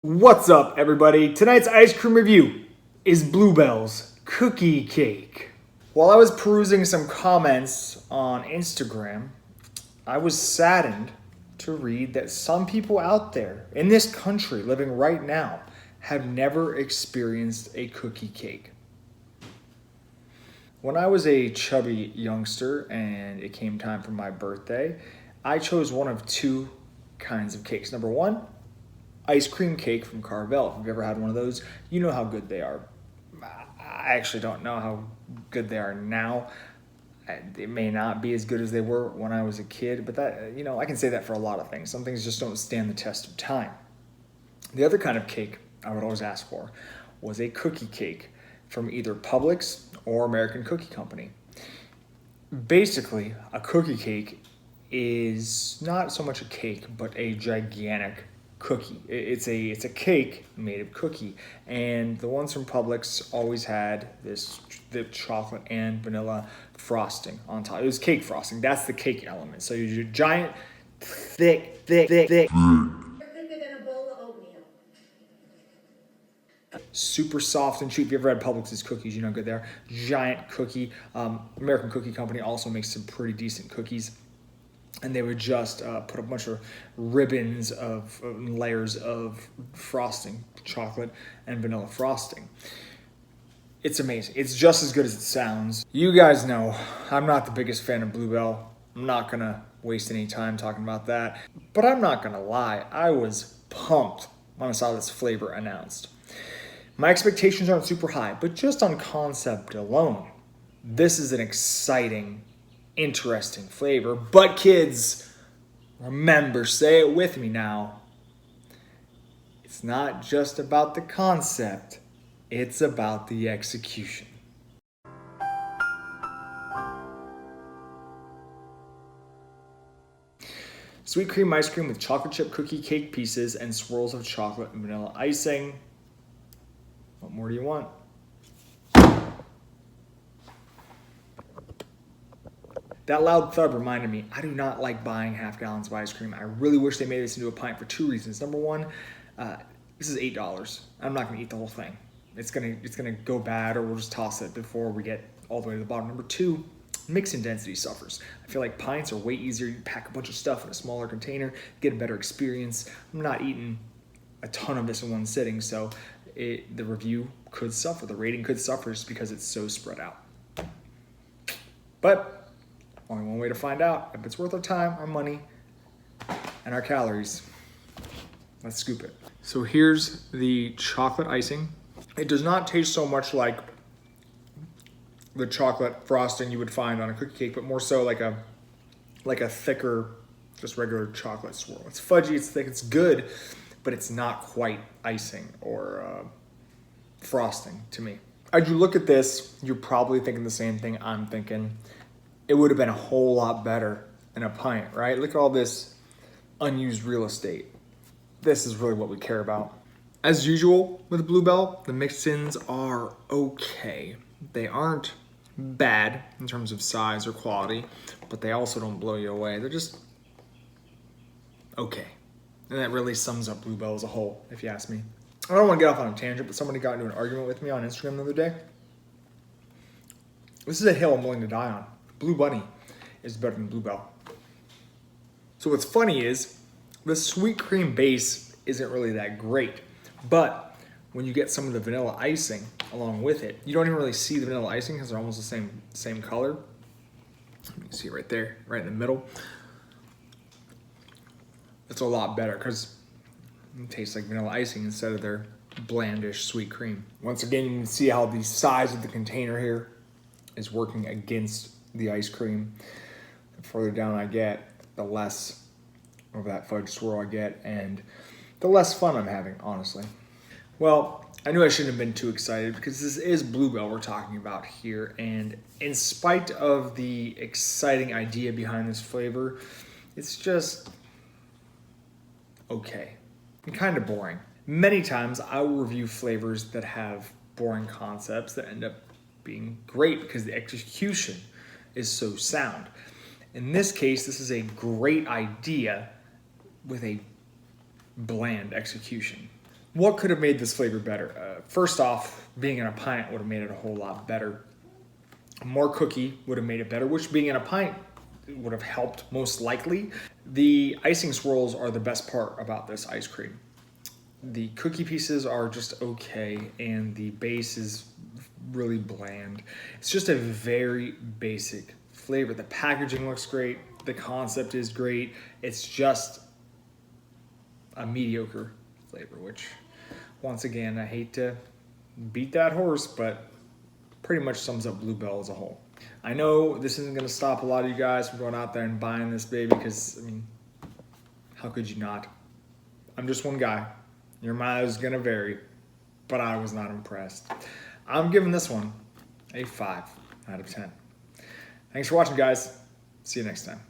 What's up, everybody? Tonight's ice cream review is Bluebell's cookie cake. While I was perusing some comments on Instagram, I was saddened to read that some people out there in this country living right now have never experienced a cookie cake. When I was a chubby youngster and it came time for my birthday, I chose one of two kinds of cakes. Number one, ice cream cake from Carvel. If you've ever had one of those, you know how good they are. I actually don't know how good they are now. They may not be as good as they were when I was a kid, but that, I can say that for a lot of things. Some things just don't stand the test of time. The other kind of cake I would always ask for was a cookie cake from either Publix or American Cookie Company. Basically, a cookie cake is not so much a cake, but a gigantic cookie. It's a cake made of cookie, and the ones from Publix always had the chocolate and vanilla frosting on top. It was cake frosting. That's the cake element. So you do giant, thick. Thicker than a bowl of oatmeal. Super soft and cheap. If you ever had Publix's cookies, you know how good they are. Giant cookie. American Cookie Company also makes some pretty decent cookies. And they would just put a bunch of ribbons of layers of frosting, chocolate and vanilla frosting. It's amazing. It's just as good as it sounds. You guys know I'm not the biggest fan of Bluebell. I'm not going to waste any time talking about that. But I'm not going to lie. I was pumped when I saw this flavor announced. My expectations aren't super high, but just on concept alone, this is an exciting, interesting flavor. But kids, remember, say it with me now, it's not just about the concept, it's about the execution. Sweet cream ice cream with chocolate chip cookie cake pieces and swirls of chocolate and vanilla icing. What more do you want? That loud thud reminded me, I do not like buying half gallons of ice cream. I really wish they made this into a pint for two reasons. Number one, this is $8. I'm not gonna eat the whole thing. It's gonna go bad, or we'll just toss it before we get all the way to the bottom. Number two, mixing density suffers. I feel like pints are way easier. You pack a bunch of stuff in a smaller container, get a better experience. I'm not eating a ton of this in one sitting, so the review could suffer. The rating could suffer just because it's so spread out. But only one way to find out if it's worth our time, our money, and our calories. Let's scoop it. So here's the chocolate icing. It does not taste so much like the chocolate frosting you would find on a cookie cake, but more so like a thicker, just regular chocolate swirl. It's fudgy, it's thick, it's good, but it's not quite icing or frosting to me. As you look at this, you're probably thinking the same thing I'm thinking. It would have been a whole lot better in a pint, right? Look at all this unused real estate. This is really what we care about. As usual with Bluebell, the mix-ins are okay. They aren't bad in terms of size or quality, but they also don't blow you away. They're just okay. And that really sums up Bluebell as a whole, if you ask me. I don't want to get off on a tangent, but somebody got into an argument with me on Instagram the other day. This is a hill I'm willing to die on. Blue Bunny is better than Bluebell. So what's funny is the sweet cream base isn't really that great, but when you get some of the vanilla icing along with it, you don't even really see the vanilla icing because they're almost the same color. You can see it right there, right in the middle. It's a lot better because it tastes like vanilla icing instead of their blandish sweet cream. Once again, you can see how the size of the container here is working against the ice cream. The further down I get, the less of that fudge swirl I get, and the less fun I'm having, honestly. Well, I knew I shouldn't have been too excited because this is Bluebell we're talking about here, and in spite of the exciting idea behind this flavor, it's just okay and kind of boring. Many times I will review flavors that have boring concepts that end up being great because the execution is so sound. In this case, this is a great idea with a bland execution. What could have made this flavor better? First off, being in a pint would have made it a whole lot better. More cookie would have made it better, which being in a pint would have helped most likely. The icing swirls are the best part about this ice cream. The cookie pieces are just okay, and the base is really bland. It's just a very basic flavor. The packaging looks great. The concept is great. It's just a mediocre flavor, which once again, I hate to beat that horse, but pretty much sums up Bluebell as a whole. I know this isn't going to stop a lot of you guys from going out there and buying this baby because, I mean, how could you not? I'm just one guy. Your mileage is going to vary, but I was not impressed. I'm giving this one a 5 out of 10. Thanks for watching, guys. See you next time.